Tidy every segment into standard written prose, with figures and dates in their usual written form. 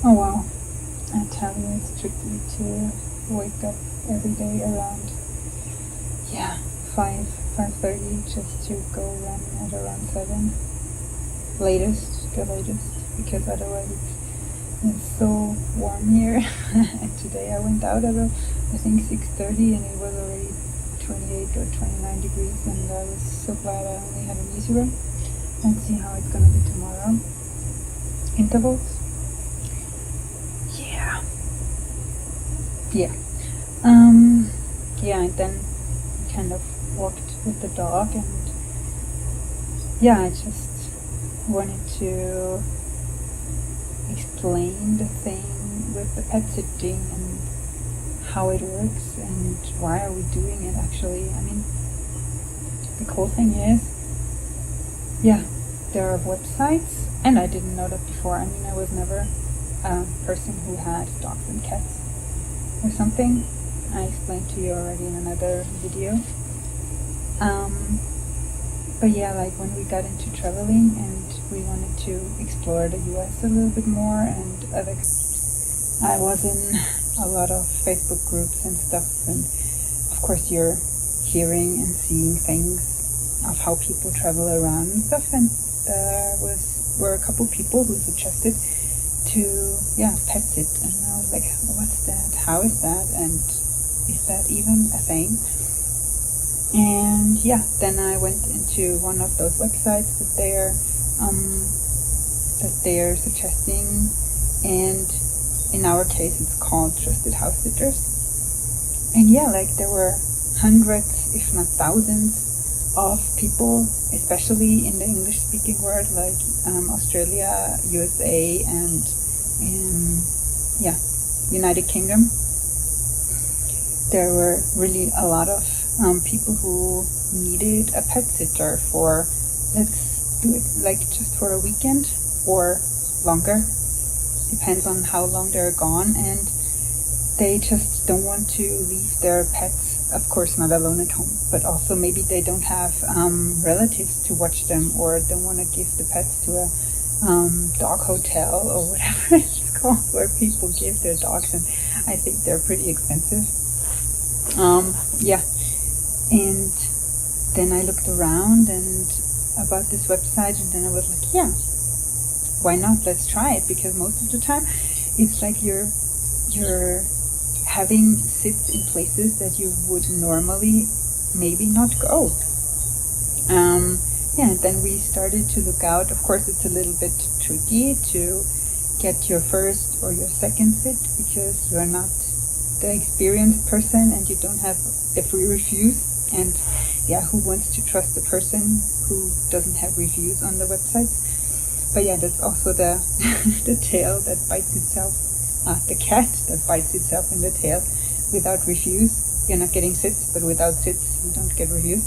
Oh wow, I tell you, it's tricky to wake up every day around, yeah, 5:30 just to go run at around 7 latest, the latest, because otherwise it's so warm here. And today I went out at I think 6:30 and it was already 28 or 29 degrees, and I was so glad I only had an easy room. Let's see how it's gonna be tomorrow. Intervals. Yeah. Yeah. Yeah, and then kind of walked with the dog, and yeah, I just wanted to explain the thing with the pet sitting and how it works and why are we doing it actually. I mean, the cool thing is, yeah, there are websites, and I didn't know that before. I mean, I was never a person who had dogs and cats or something. I explained to you already in another video. But yeah, like when we got into traveling and we wanted to explore the US a little bit more and other, I was in a lot of Facebook groups and stuff, and of course you're hearing and seeing things of how people travel around and stuff, and there were a couple people who suggested to PETSIT, and I was like, what's that, how is that, and is that even a thing? And yeah, then I went into one of those websites that they're suggesting, and in our case it's called Trusted House Sitters. And yeah, like there were hundreds, if not thousands, of people, especially in the English-speaking world, like Australia, USA, and United Kingdom. There were really a lot of people who needed a pet sitter for, let's do it like just for a weekend or longer, depends on how long they're gone, and they just don't want to leave their pets, of course not alone at home, but also maybe they don't have relatives to watch them, or don't want to give the pets to a dog hotel or whatever it's called, where people give their dogs, and I think they're pretty expensive. And then I looked around and about this website, and then I was like, yeah, why not? Let's try it, because most of the time it's like you're having sits in places that you would normally maybe not go. And then we started to look out. Of course, it's a little bit tricky to get your first or your second sit because you're not the experienced person and you don't have a free reviews. And yeah, who wants to trust the person who doesn't have reviews on the websites? But yeah, that's also the the tail that bites itself, the cat that bites itself in the tail. Without reviews, you're not getting sits, but without sits, you don't get reviews.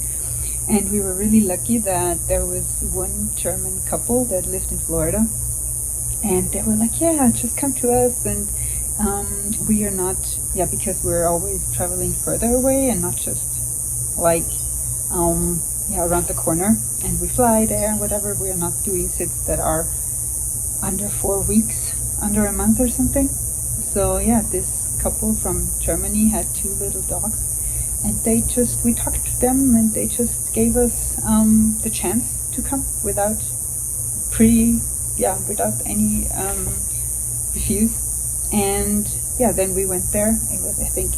And we were really lucky that there was one German couple that lived in Florida, and they were like, yeah, just come to us, and we are not, because we're always traveling further away and not just like around the corner, and we fly there and whatever. We are not doing sits that are under 4 weeks, under a month or something. So yeah, this couple from Germany had 2 little dogs, and we talked to them, and they just gave us the chance to come without any reviews. And yeah, then we went there. It was, I think,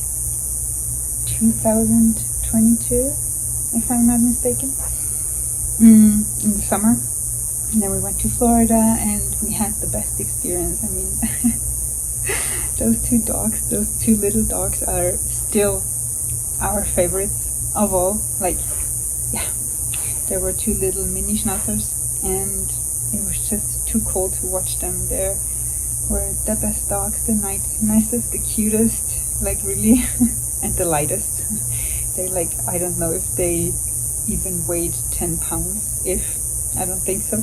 2022, if I'm not mistaken, in the summer. And then we went to Florida, and we had the best experience. I mean, those 2 little dogs are still our favorites of all. Like, yeah, there were 2 little mini schnauzers, and it was just too cool to watch them. They were the best dogs, the nicest, the cutest, like really, and the lightest. They I don't know if they even weighed 10 pounds, I don't think so.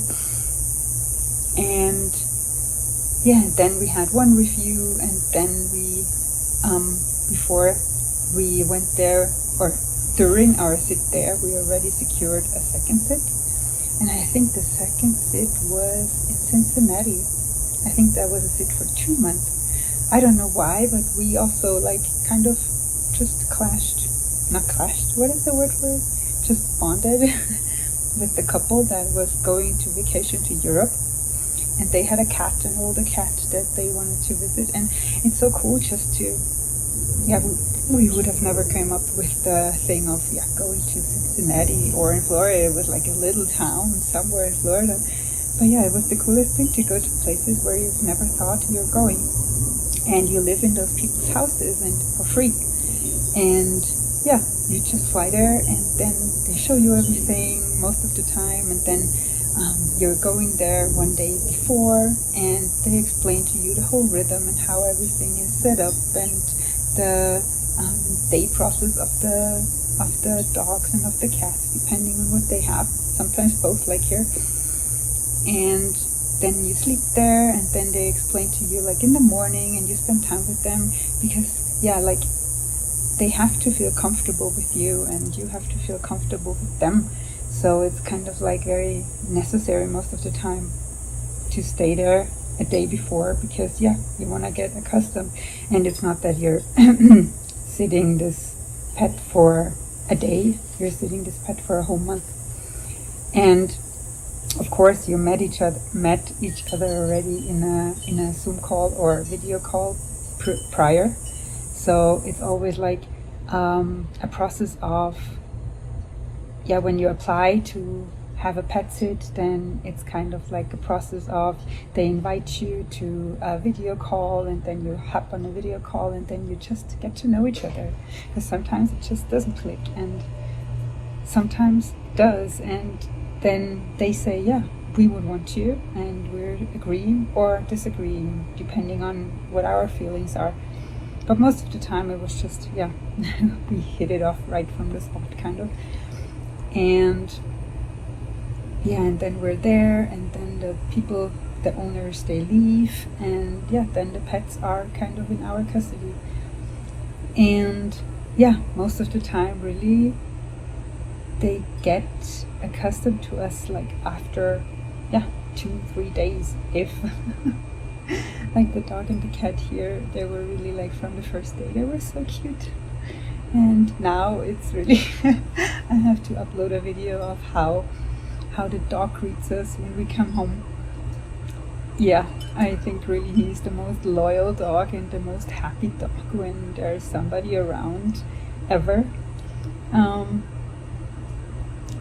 And yeah, then we had one review, and then we, before we went there, or during our sit there, we already secured a second sit. And I think the second sit was in Cincinnati. I think that was a sit for 2 months. I don't know why, but we also like kind of just not clashed, what is the word for it? Just bonded with the couple that was going to vacation to Europe. And they had a cat, an older cat that they wanted to visit. And it's so cool just to, we would have never come up with the thing of, going to Cincinnati or in Florida. It was like a little town somewhere in Florida. But yeah, it was the coolest thing to go to places where you've never thought you're going. And you live in those people's houses and for free. And yeah, you just fly there and then they show you everything most of the time. And then you're going there one day before and they explain to you the whole rhythm and how everything is set up and the day process of the dogs and of the cats, depending on what they have. Sometimes both, like here. And then you sleep there and then they explain to you like in the morning and you spend time with them because like they have to feel comfortable with you and you have to feel comfortable with them. So it's kind of like very necessary most of the time to stay there a day before because you want to get accustomed. And it's not that you're sitting this pet for a day, you're sitting this pet for a whole month. And of course, you met each other already in a Zoom call or video call prior. So it's always like a process of, when you apply to have a pet sit, then it's kind of like a process of they invite you to a video call and then you hop on a video call and then you just get to know each other. Because sometimes it just doesn't click and sometimes it does. And then they say, we would want you, and we're agreeing or disagreeing depending on what our feelings are. But most of the time it was just, we hit it off right from the spot, kind of. And and then we're there, and then the owners, they leave, and then the pets are kind of in our custody. And most of the time, really, they get accustomed to us like after 2-3 days, if like the dog and the cat here, they were really like from the first day, they were so cute. And now it's really I have to upload a video of how the dog greets us when we come home. I think really he's the most loyal dog and the most happy dog when there's somebody around ever.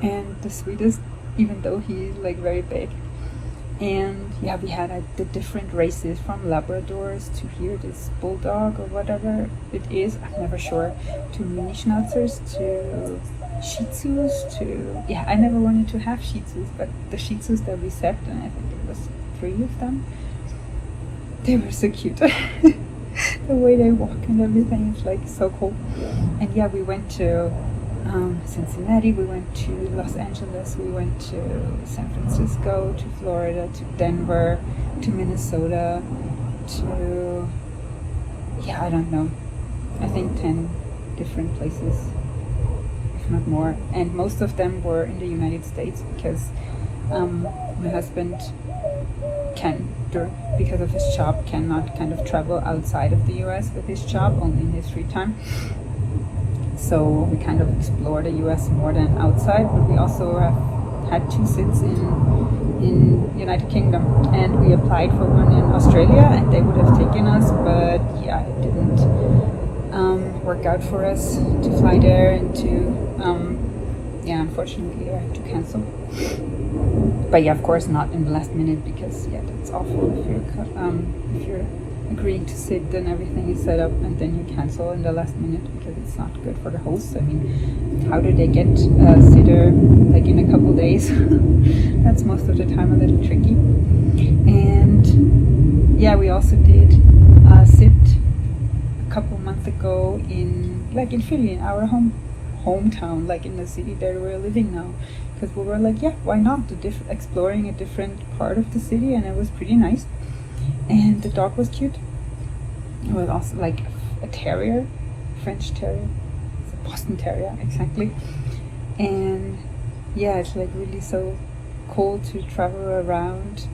And the sweetest, even though he's like very big. And we had the different races from Labradors to here this bulldog or whatever it is, I'm never sure, to mini schnauzers, to Shih Tzus, to I never wanted to have Shih Tzus, but the Shih Tzus that we set, and I think it was 3 of them, they were so cute. The way they walk and everything is like so cool. And we went to Cincinnati, we went to Los Angeles, we went to San Francisco, to Florida, to Denver, to Minnesota, to I don't know, I think 10 different places, if not more. And most of them were in the United States because my husband because of his job, cannot kind of travel outside of the US with his job, only in his free time. So we kind of explore the US more than outside, but we also have had 2 sits in United Kingdom, and we applied for one in Australia and they would have taken us, but it didn't work out for us to fly there and to unfortunately I had to cancel. But of course not in the last minute, because that's awful if you're agreeing to sit and everything is set up and then you cancel in the last minute, because it's not good for the hosts. I mean, how do they get a sitter like in a couple days? That's most of the time a little tricky. And we also did a sit a couple months ago in Philly, in our hometown, like in the city that we're living now, because we were like, why not, exploring a different part of the city, and it was pretty nice. And the dog was cute. It was also like a terrier, French terrier. It's a Boston Terrier, exactly. And it's like really so cool to travel around,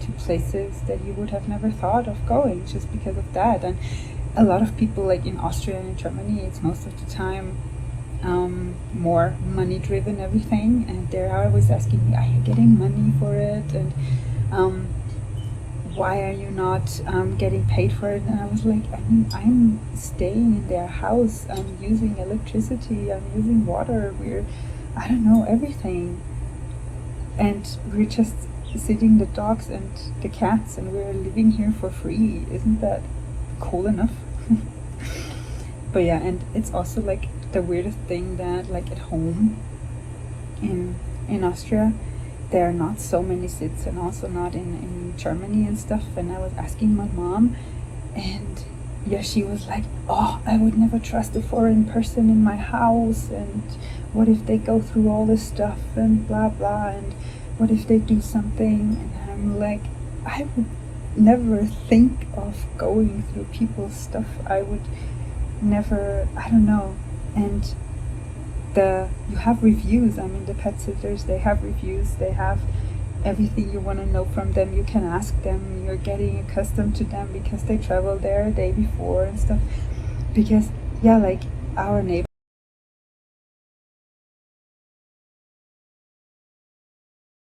to to places that you would have never thought of going just because of that. And a lot of people, like in Austria and in Germany, it's most of the time more money driven everything, and they're always asking me, are you getting money for it, and why are you not getting paid for it? And I was like, I mean, I'm staying in their house, I'm using electricity, I'm using water, I don't know, everything, and we're just sitting the dogs and the cats, and we're living here for free. Isn't that cool enough? But yeah, and it's also like the weirdest thing that, like, at home in Austria, there are not so many sits, and also not in Germany and stuff. And I was asking my mom, and yeah, she was like, oh, I would never trust a foreign person in my house, and what if they go through all this stuff, and blah blah, and what if they do something? And I'm like, I would never think of going through people's stuff. I would never, I don't know. And you have reviews. I mean, the pet sitters, they have reviews, they have everything you want to know from them. You can ask them, you're getting accustomed to them because they traveled there a day before and stuff. Because yeah, like our neighbor